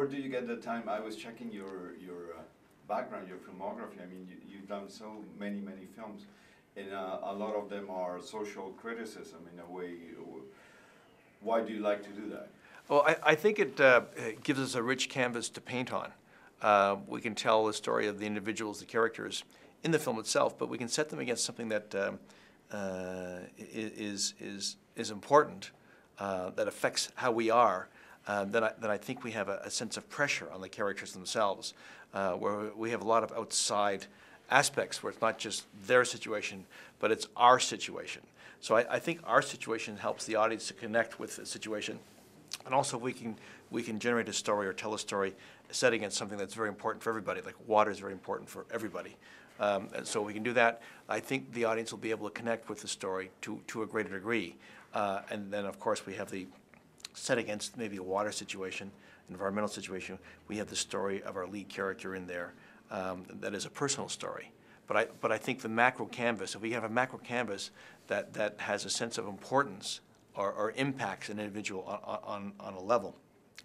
where do you get the time? I was checking your background, your filmography. I mean, you've done so many films, and a lot of them are social criticism in a way. Why do you like to do that? Well, I think it gives us a rich canvas to paint on. We can tell the story of the individuals, the characters in the film itself, but we can set them against something that is important, that affects how we are. Then I think we have a sense of pressure on the characters themselves, where we have a lot of outside aspects where it's not just their situation, but it's our situation. So I think our situation helps the audience to connect with the situation. And also we can generate a story or tell a story set against something that's very important for everybody, like water is very important for everybody. And so we can do that. I think the audience will be able to connect with the story to a greater degree. And then, of course, we have the set against maybe a water situation, an environmental situation. We have the story of our lead character in there that is a personal story. But I think the macro canvas, if we have a macro canvas that has a sense of importance or impacts an individual on a level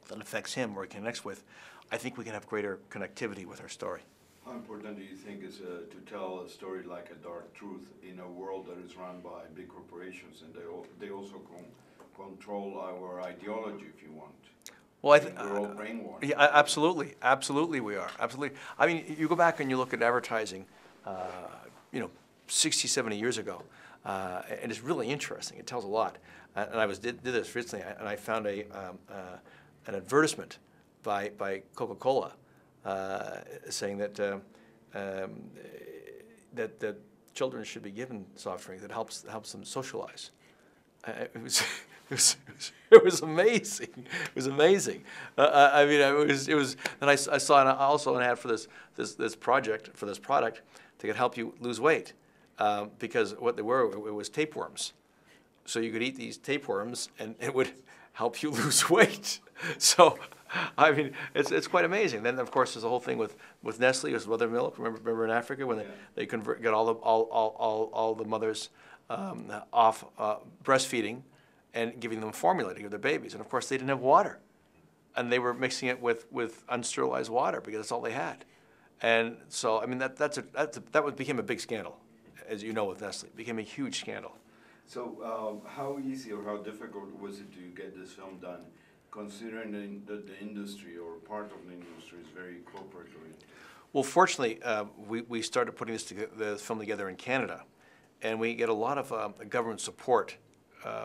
that affects him or he connects with, I think we can have greater connectivity with our story. How important do you think is to tell a story like A Dark Truth in a world that is run by big corporations, and they also control our ideology, if you want? Well, I think we're all brainwashed. Yeah, absolutely we are. Absolutely. I mean, you go back and you look at advertising, 60, 70 years ago, and it's really interesting. It tells a lot. And I did this recently, and I found an advertisement by Coca-Cola saying that that children should be given soft drink that helps them socialize. It was amazing. It was amazing. I mean, it was. And I saw also an ad for this product that could help you lose weight, because what they were, it was tapeworms. So you could eat these tapeworms and it would help you lose weight. So, I mean, it's quite amazing. Then of course there's a whole thing with Nestle, with Mothermilk. Remember in Africa when they got all the mothers off breastfeeding and giving them formula to give their babies, and of course they didn't have water, and they were mixing it with unsterilized water because that's all they had. And so I mean that became a big scandal, as you know, with Nestle. It became a huge scandal. So how easy or how difficult was it to get this film done, considering that the industry or part of the industry is very corporate oriented? Well, fortunately, we started putting the film together in Canada, and we get a lot of government support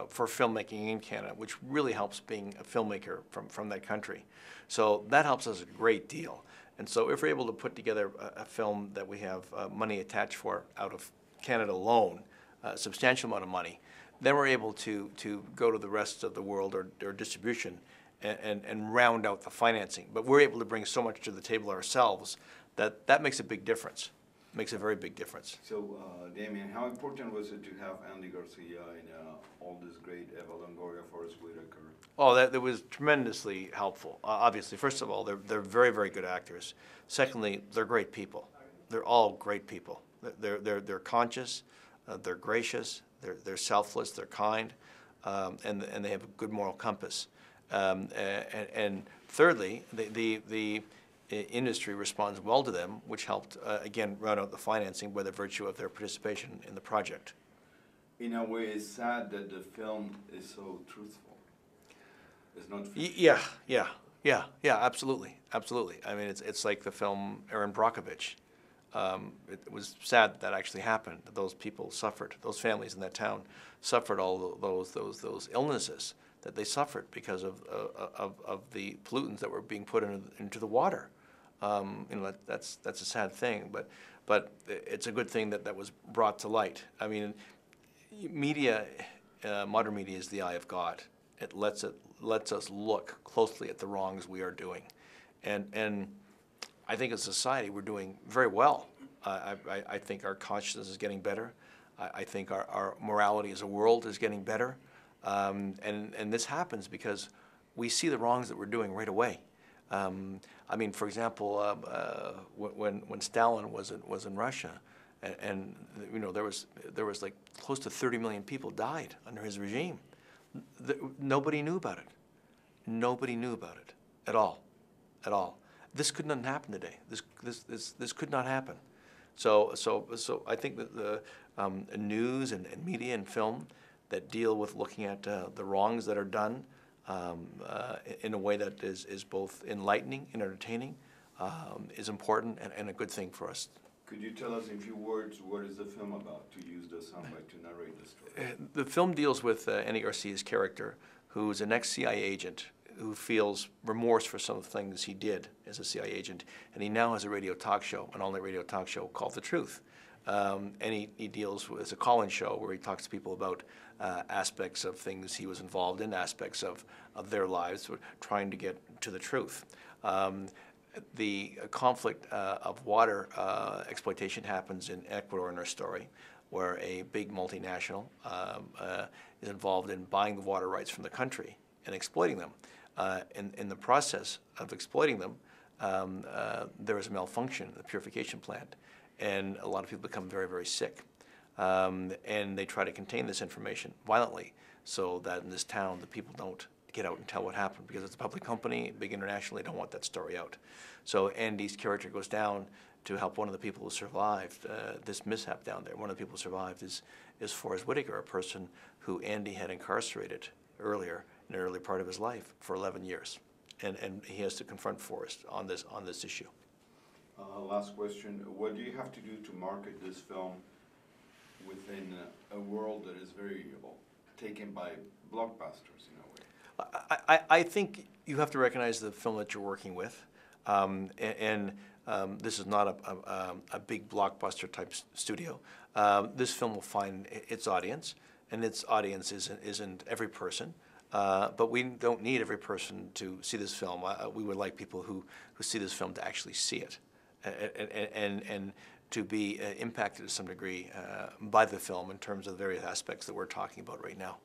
for filmmaking in Canada, which really helps being a filmmaker from that country. So that helps us a great deal. And so if we're able to put together a film that we have money attached for out of Canada alone, a substantial amount of money, then we're able to go to the rest of the world or distribution and round out the financing. But we're able to bring so much to the table ourselves that makes a big difference. Makes a very big difference. So, Damien, how important was it to have Andy Garcia and all this great Eva Longoria, Forrest Whitaker? Oh, that was tremendously helpful. Obviously, first of all, they're very, very good actors. Secondly, they're great people. They're all great people. They're conscious, they're gracious, they're selfless, they're kind, and they have a good moral compass. And thirdly, the industry responds well to them, which helped, again, round out the financing by the virtue of their participation in the project. In a way, it's sad that the film is so truthful. It's not Yeah, absolutely. I mean, it's like the film Erin Brockovich. It was sad that actually happened, that those people suffered, those families in that town suffered all those illnesses that they suffered because of the pollutants that were being put into the water. That's a sad thing, but it's a good thing that was brought to light. I mean, media, modern media is the eye of God. It lets us look closely at the wrongs we are doing, and I think as a society we're doing very well. I think our consciousness is getting better. I think our morality as a world is getting better, and this happens because we see the wrongs that we're doing right away. I mean, for example, when Stalin was in Russia, and you know there was like close to 30 million people died under his regime. Nobody knew about it. Nobody knew about it at all. at all. This could not happen today. This could not happen. So I think that the news and media and film that deal with looking at the wrongs that are done in a way that is both enlightening and entertaining is important and a good thing for us. Could you tell us in few words what is the film about, to use the soundbite to narrate the story? The film deals with Andy Garcia's character, who's an ex-CIA agent who feels remorse for some of the things he did as a CIA agent, and he now has a radio talk show, an all-night radio talk show called The Truth. And he deals with, it's a call-in show where he talks to people about aspects of things he was involved in, aspects of their lives, trying to get to the truth. The conflict of water exploitation happens in Ecuador in our story, where a big multinational is involved in buying the water rights from the country and exploiting them. In the process of exploiting them, there is a malfunction in the purification plant, and a lot of people become very, very sick. And they try to contain this information violently so that in this town the people don't get out and tell what happened, because it's a public company, big international, they don't want that story out. So Andy's character goes down to help one of the people who survived this mishap down there. One of the people who survived is Forrest Whitaker, a person who Andy had incarcerated earlier in the early part of his life for 11 years. And he has to confront Forrest on this issue. Last question, what do you have to do to market this film within a world that is very taken by blockbusters in a way? I think you have to recognize the film that you're working with, this is not a big blockbuster type studio. This film will find its audience, and its audience isn't every person. But we don't need every person to see this film. We would like people who see this film to actually see it, and to be impacted to some degree by the film in terms of the various aspects that we're talking about right now.